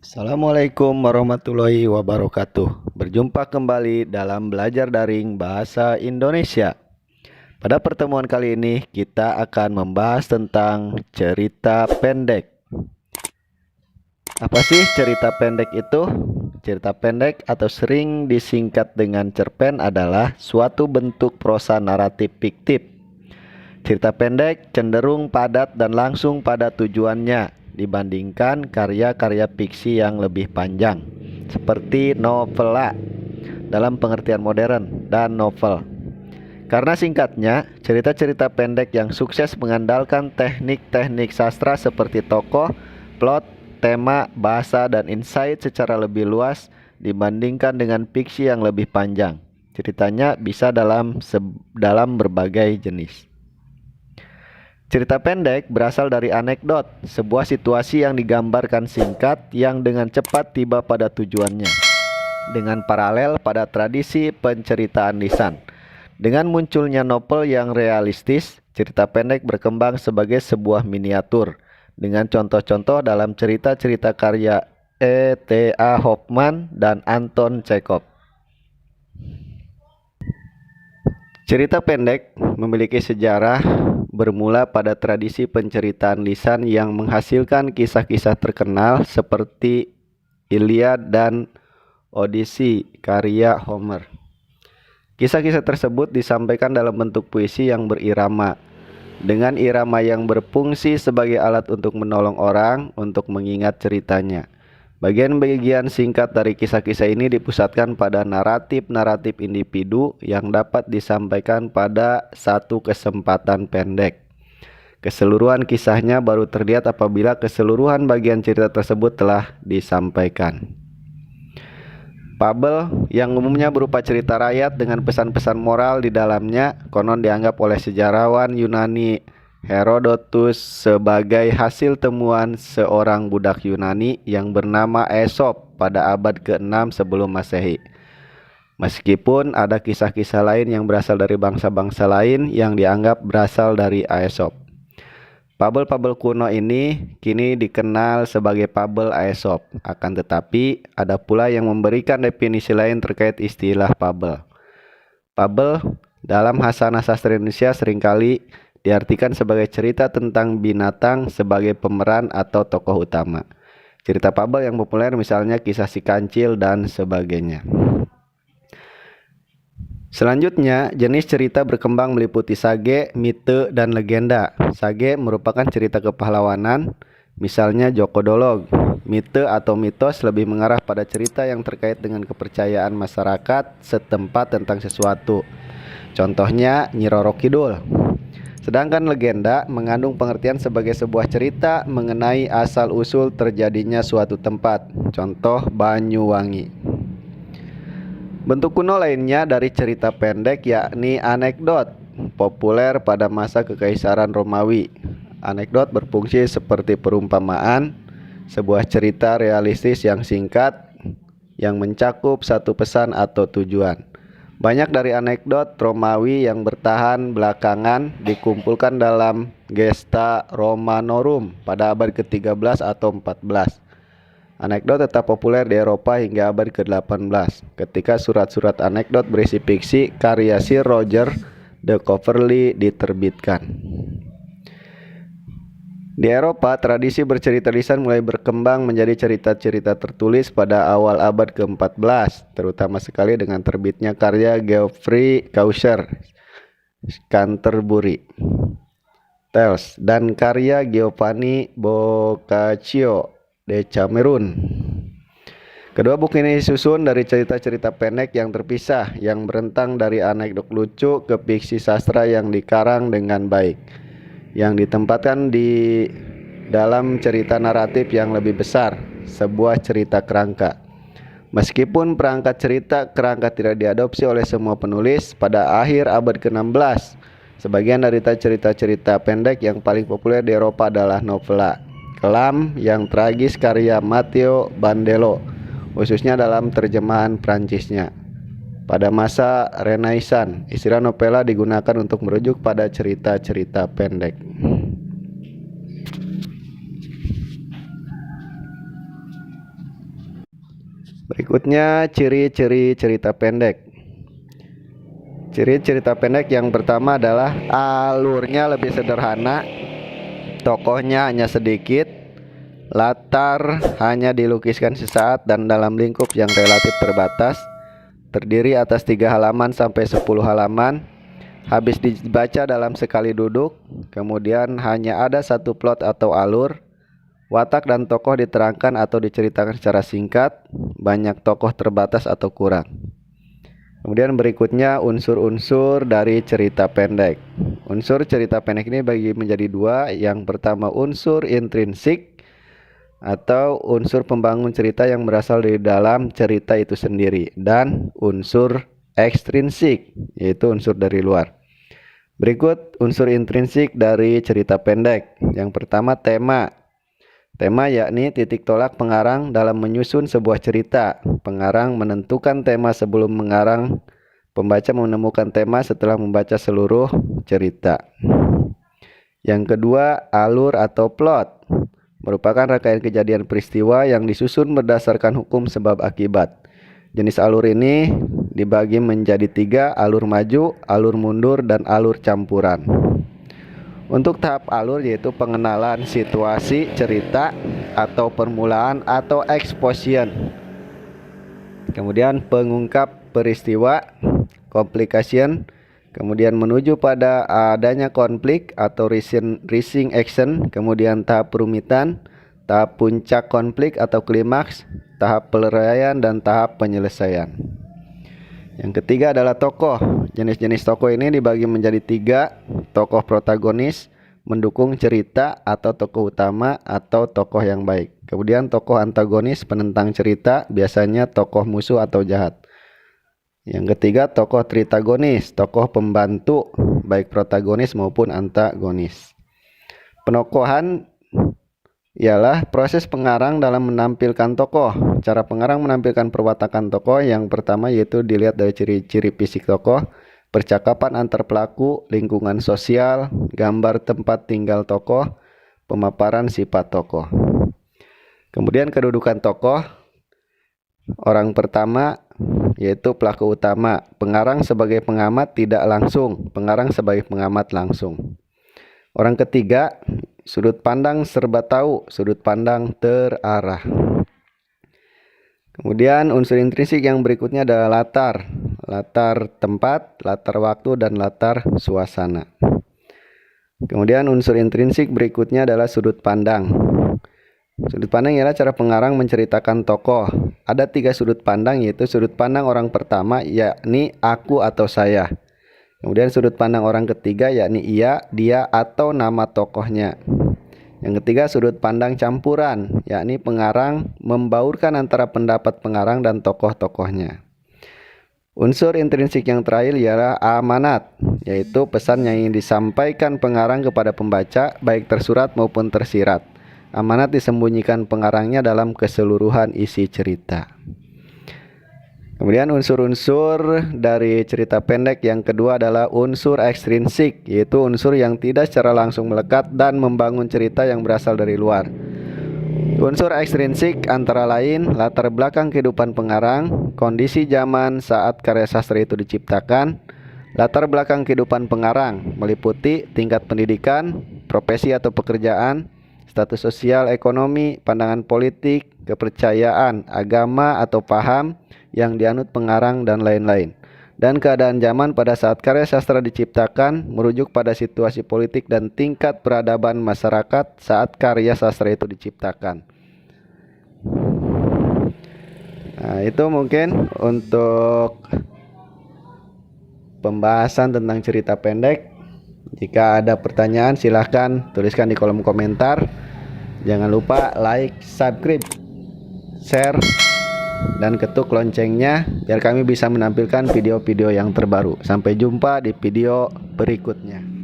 Assalamualaikum warahmatullahi wabarakatuh. Berjumpa kembali dalam belajar daring bahasa Indonesia. Pada pertemuan kali ini kita akan membahas tentang cerita pendek. Apa sih cerita pendek itu? Cerita pendek atau sering disingkat dengan cerpen adalah suatu bentuk prosa naratif fiktif. Cerita pendek cenderung padat dan langsung pada tujuannya dibandingkan karya-karya fiksi yang lebih panjang, seperti novela dalam pengertian modern dan novel. Karena singkatnya, cerita-cerita pendek yang sukses mengandalkan teknik-teknik sastra seperti tokoh, plot, tema, bahasa, dan insight secara lebih luas dibandingkan dengan fiksi yang lebih panjang. Ceritanya bisa dalam berbagai jenis. Cerita pendek berasal dari anekdot, sebuah situasi yang digambarkan singkat yang dengan cepat tiba pada tujuannya, dengan paralel pada tradisi penceritaan lisan. Dengan munculnya novel yang realistis, cerita pendek berkembang sebagai sebuah miniatur, dengan contoh-contoh dalam cerita-cerita karya E.T.A. Hoffmann dan Anton Chekhov. Cerita pendek memiliki sejarah bermula pada tradisi penceritaan lisan yang menghasilkan kisah-kisah terkenal seperti Iliad dan Odyssey karya Homer. Kisah-kisah tersebut disampaikan dalam bentuk puisi yang berirama, dengan irama yang berfungsi sebagai alat untuk menolong orang untuk mengingat ceritanya. Bagian-bagian singkat dari kisah-kisah ini dipusatkan pada naratif-naratif individu yang dapat disampaikan pada satu kesempatan pendek. Keseluruhan kisahnya baru terlihat apabila keseluruhan bagian cerita tersebut telah disampaikan. Fabel yang umumnya berupa cerita rakyat dengan pesan-pesan moral di dalamnya konon dianggap oleh sejarawan Yunani Herodotus sebagai hasil temuan seorang budak Yunani yang bernama Aesop pada abad ke-6 sebelum Masehi. Meskipun ada kisah-kisah lain yang berasal dari bangsa-bangsa lain yang dianggap berasal dari Aesop. Fabel-fabel kuno ini kini dikenal sebagai fabel Aesop. Akan tetapi ada pula yang memberikan definisi lain terkait istilah fabel. Fabel dalam Hasanah Sastra Indonesia seringkali diartikan sebagai cerita tentang binatang sebagai pemeran atau tokoh utama. Cerita fabel yang populer misalnya kisah si kancil dan sebagainya. Selanjutnya, jenis cerita berkembang meliputi sage, mite, dan legenda. Sage merupakan cerita kepahlawanan, misalnya Joko Dolog. Mite atau mitos lebih mengarah pada cerita yang terkait dengan kepercayaan masyarakat setempat tentang sesuatu. Contohnya Nyi Roro Kidul. Sedangkan legenda mengandung pengertian sebagai sebuah cerita mengenai asal-usul terjadinya suatu tempat. Contoh Banyuwangi. Bentuk kuno lainnya dari cerita pendek yakni anekdot, populer pada masa Kekaisaran Romawi. Anekdot berfungsi seperti perumpamaan, sebuah cerita realistis yang singkat yang mencakup satu pesan atau tujuan. Banyak dari anekdot Romawi yang bertahan belakangan dikumpulkan dalam Gesta Romanorum pada abad ke-13 atau 14. Anekdot tetap populer di Eropa hingga abad ke-18 ketika surat-surat anekdot berisi fiksi karya Sir Roger de Coverley diterbitkan. Di Eropa, tradisi bercerita lisan mulai berkembang menjadi cerita-cerita tertulis pada awal abad ke-14, terutama sekali dengan terbitnya karya Geoffrey Chaucer, Canterbury Tales, dan karya Giovanni Boccaccio de Camerun. Kedua buku ini disusun dari cerita-cerita pendek yang terpisah, yang berentang dari anekdot lucu ke fiksi sastra yang dikarang dengan baik, yang ditempatkan di dalam cerita naratif yang lebih besar, sebuah cerita kerangka. Meskipun perangkat kerangka tidak diadopsi oleh semua penulis, pada akhir abad ke-16, sebagian dari cerita-cerita pendek yang paling populer di Eropa adalah novela kelam yang tragis karya Matteo Bandello, khususnya dalam terjemahan Prancisnya. Pada masa Renaissance, istilah novela digunakan untuk merujuk pada cerita-cerita pendek. Berikutnya ciri-ciri cerita pendek. Ciri cerita pendek yang pertama adalah alurnya lebih sederhana, tokohnya hanya sedikit, latar hanya dilukiskan sesaat dan dalam lingkup yang relatif terbatas, terdiri atas 3 halaman sampai 10 halaman, habis dibaca dalam sekali duduk, kemudian hanya ada satu plot atau alur, watak dan tokoh diterangkan atau diceritakan secara singkat, banyak tokoh terbatas atau kurang. Kemudian berikutnya unsur-unsur dari cerita pendek. Unsur cerita pendek ini bagi menjadi dua. Yang pertama unsur intrinsik atau unsur pembangun cerita yang berasal dari dalam cerita itu sendiri, dan unsur ekstrinsik yaitu unsur dari luar. Berikut unsur intrinsik dari cerita pendek. Yang pertama tema. Tema yakni titik tolak pengarang dalam menyusun sebuah cerita. Pengarang menentukan tema sebelum mengarang. Pembaca menemukan tema setelah membaca seluruh cerita. Yang kedua, alur atau plot. Merupakan rangkaian kejadian peristiwa yang disusun berdasarkan hukum sebab akibat. Jenis alur ini dibagi menjadi 3, alur maju, alur mundur, dan alur campuran. Untuk tahap alur yaitu pengenalan situasi cerita atau permulaan atau exposition. Kemudian pengungkap peristiwa, complication. Kemudian menuju pada adanya konflik atau rising action. Kemudian tahap perumitan, tahap puncak konflik atau klimaks, tahap peleraian, dan tahap penyelesaian. Yang ketiga adalah tokoh. Jenis-jenis tokoh ini dibagi menjadi 3. Tokoh protagonis, mendukung cerita atau tokoh utama atau tokoh yang baik. Kemudian tokoh antagonis, penentang cerita, biasanya tokoh musuh atau jahat. Yang ketiga tokoh tritagonis, tokoh pembantu, baik protagonis maupun antagonis. Penokohan ialah proses pengarang dalam menampilkan tokoh. Cara pengarang menampilkan perwatakan tokoh yang pertama yaitu dilihat dari ciri-ciri fisik tokoh, percakapan antar pelaku, lingkungan sosial, gambar tempat tinggal tokoh, pemaparan sifat tokoh. Kemudian kedudukan tokoh. Orang pertama yaitu pelaku utama, pengarang sebagai pengamat tidak langsung, pengarang sebagai pengamat langsung. Orang ketiga, sudut pandang serba tahu, sudut pandang terarah. Kemudian unsur intrinsik yang berikutnya adalah latar. Latar tempat, latar waktu, dan latar suasana. Kemudian unsur intrinsik berikutnya adalah sudut pandang. Sudut pandang ialah cara pengarang menceritakan tokoh. Ada 3 sudut pandang, yaitu sudut pandang orang pertama yakni aku atau saya. Kemudian sudut pandang orang ketiga yakni ia, dia, atau nama tokohnya. Yang ketiga sudut pandang campuran, yakni pengarang membaurkan antara pendapat pengarang dan tokoh-tokohnya. Unsur intrinsik yang terakhir ialah amanat, yaitu pesan yang ingin disampaikan pengarang kepada pembaca, baik tersurat maupun tersirat. Amanat disembunyikan pengarangnya dalam keseluruhan isi cerita. Kemudian unsur-unsur dari cerita pendek yang kedua adalah unsur ekstrinsik, yaitu unsur yang tidak secara langsung melekat dan membangun cerita yang berasal dari luar. Unsur ekstrinsik antara lain latar belakang kehidupan pengarang, kondisi zaman saat karya sastra itu diciptakan, latar belakang kehidupan pengarang meliputi tingkat pendidikan, profesi atau pekerjaan, status sosial ekonomi, pandangan politik, kepercayaan, agama atau paham yang dianut pengarang, dan lain-lain. Dan keadaan zaman pada saat karya sastra diciptakan merujuk pada situasi politik dan tingkat peradaban masyarakat saat karya sastra itu diciptakan. Nah, itu mungkin untuk pembahasan tentang cerita pendek. Jika ada pertanyaan silahkan tuliskan di kolom komentar. Jangan lupa like, subscribe, share, dan ketuk loncengnya biar kami bisa menampilkan video-video yang terbaru. Sampai jumpa di video berikutnya.